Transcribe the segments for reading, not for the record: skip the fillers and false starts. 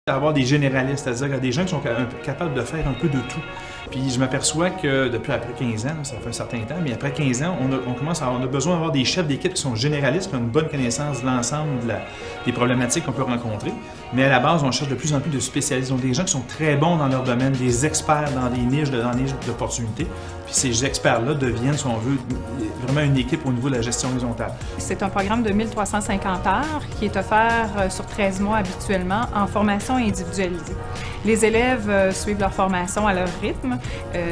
Avoir des généralistes, c'est-à-dire des gens qui sont capables de faire un peu de tout. Puis je m'aperçois que depuis après 15 ans, ça fait un certain temps, mais après 15 ans, on a besoin d'avoir des chefs d'équipe qui sont généralistes, qui ont une bonne connaissance de l'ensemble des problématiques qu'on peut rencontrer. Mais à la base, on cherche de plus en plus de spécialistes, donc des gens qui sont très bons dans leur domaine, des experts dans des niches d'opportunités. Puis ces experts-là deviennent, si on veut, vraiment une équipe au niveau de la gestion horizontale. C'est un programme de 1350 heures qui est offert sur 13 mois habituellement en formation individualisée. Les élèves suivent leur formation à leur rythme.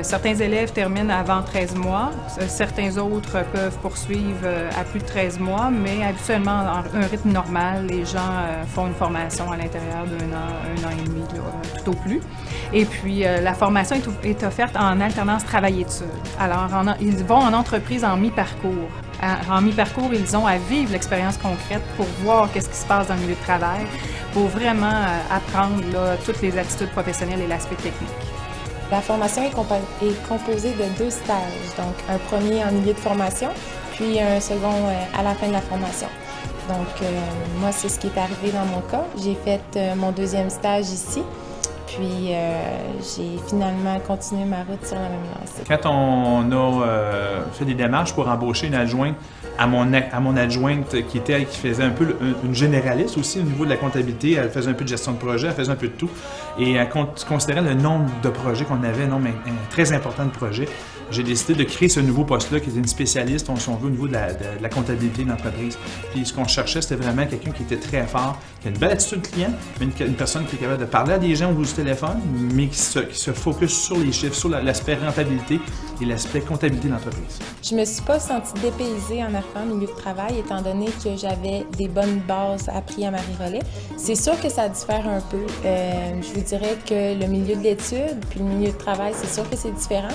Certains élèves terminent avant 13 mois. Certains autres peuvent poursuivre à plus de 13 mois, mais habituellement, un rythme normal, les gens font une formation à l'intérieur d'un an et demi, là, tout au plus. Et puis, la formation est offerte en alternance travail-études. Alors, ils vont en entreprise en mi-parcours. En mi-parcours, ils ont à vivre l'expérience concrète pour voir qu'est-ce qui se passe dans le milieu de travail, pour vraiment apprendre là, toutes les attitudes professionnelles et l'aspect technique. La formation est composée de 2 stages, donc un premier en milieu de formation, puis un second à la fin de la formation. Donc, moi, c'est ce qui est arrivé dans mon cas. J'ai fait mon 2e stage ici. Puis, j'ai finalement continué ma route sur la même lancée. Quand on a fait des démarches pour embaucher une adjointe à mon adjointe qui faisait un peu une généraliste aussi au niveau de la comptabilité, elle faisait un peu de gestion de projet, elle faisait un peu de tout. Et elle considérait le nombre de projets qu'on avait, un très important de projets. J'ai décidé de créer ce nouveau poste-là qui était une spécialiste, si on veut, au niveau de la comptabilité de l'entreprise. Puis ce qu'on cherchait, c'était vraiment quelqu'un qui était très fort, qui a une belle attitude client, mais une personne qui est capable de parler à des gens au bout du téléphone, mais qui se focus sur les chiffres, sur l'aspect rentabilité et l'aspect comptabilité de l'entreprise. Je me suis pas sentie dépaysée en arrivant au milieu de travail, étant donné que j'avais des bonnes bases apprises à Marie-Rollet. C'est sûr que ça diffère un peu. Je vous dirais que le milieu de l'étude puis le milieu de travail, c'est sûr que c'est différent,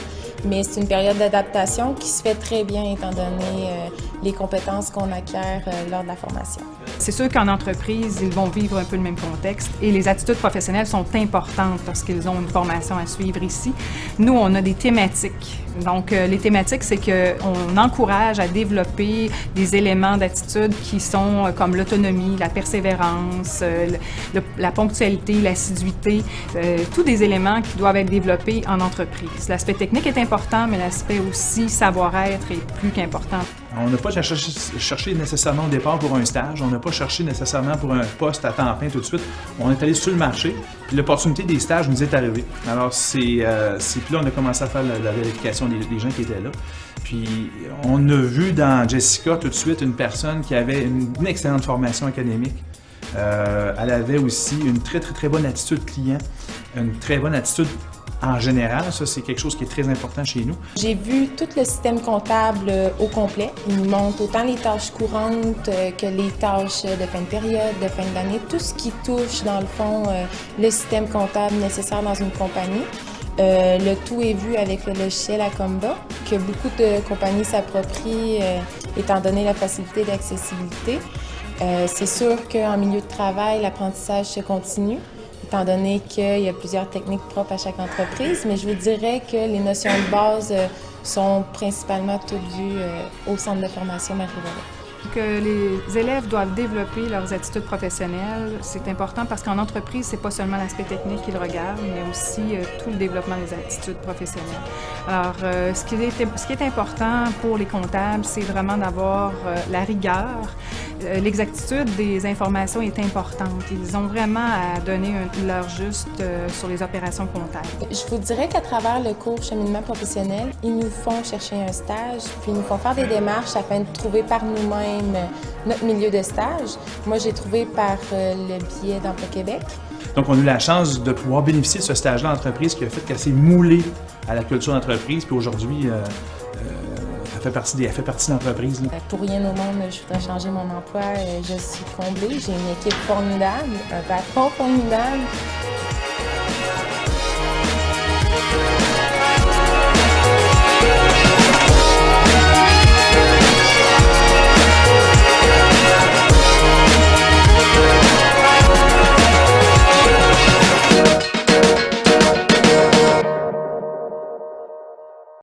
mais c'est une période d'adaptation qui se fait très bien étant donné les compétences qu'on acquiert lors de la formation. C'est sûr qu'en entreprise, ils vont vivre un peu le même contexte et les attitudes professionnelles sont importantes lorsqu'ils ont une formation à suivre ici. Nous, on a des thématiques. Donc, les thématiques, c'est qu'on encourage à développer des éléments d'attitude qui sont comme l'autonomie, la persévérance, la ponctualité, l'assiduité, tous des éléments qui doivent être développés en entreprise. L'aspect technique est important, mais l'aspect aussi savoir-être est plus qu'important. On n'a pas cherché nécessairement au départ pour un stage, on n'a pas cherché nécessairement pour un poste à temps plein tout de suite. On est allé sur le marché, puis l'opportunité des stages nous est arrivée. Alors, puis là, on a commencé à faire la vérification des gens qui étaient là. Puis, on a vu dans Jessica tout de suite une personne qui avait une excellente formation académique. Elle avait aussi une très bonne attitude client, une très bonne attitude en général. Ça, c'est quelque chose qui est très important chez nous. J'ai vu tout le système comptable au complet. Il nous montre autant les tâches courantes que les tâches de fin de période, de fin d'année, tout ce qui touche, dans le fond, le système comptable nécessaire dans une compagnie. Le tout est vu avec le logiciel Acomba, que beaucoup de compagnies s'approprient étant donné la facilité d'accessibilité. C'est sûr qu'en milieu de travail, l'apprentissage se continue, étant donné qu'il y a plusieurs techniques propres à chaque entreprise, mais je vous dirais que les notions de base sont principalement toutes vues au centre de formation Marie-Rollet. Que les élèves doivent développer leurs attitudes professionnelles, c'est important parce qu'en entreprise, c'est pas seulement l'aspect technique qu'ils regardent, mais aussi tout le développement des attitudes professionnelles. Alors, ce qui est important pour les comptables, c'est vraiment d'avoir la rigueur. L'exactitude des informations est importante. Ils ont vraiment à donner leur juste sur les opérations comptables. Je vous dirais qu'à travers le cours cheminement professionnel, ils nous font chercher un stage, puis ils nous font faire des démarches afin de trouver par nous-mêmes notre milieu de stage. Moi, j'ai trouvé par le biais d'Emploi Québec. Donc, on a eu la chance de pouvoir bénéficier de ce stage-là d'entreprise qui a fait qu'elle s'est moulée à la culture d'entreprise. Puis aujourd'hui, elle fait partie de l'entreprise. Pour rien au monde, je voudrais changer mon emploi. Je suis comblée. J'ai une équipe formidable, un patron formidable.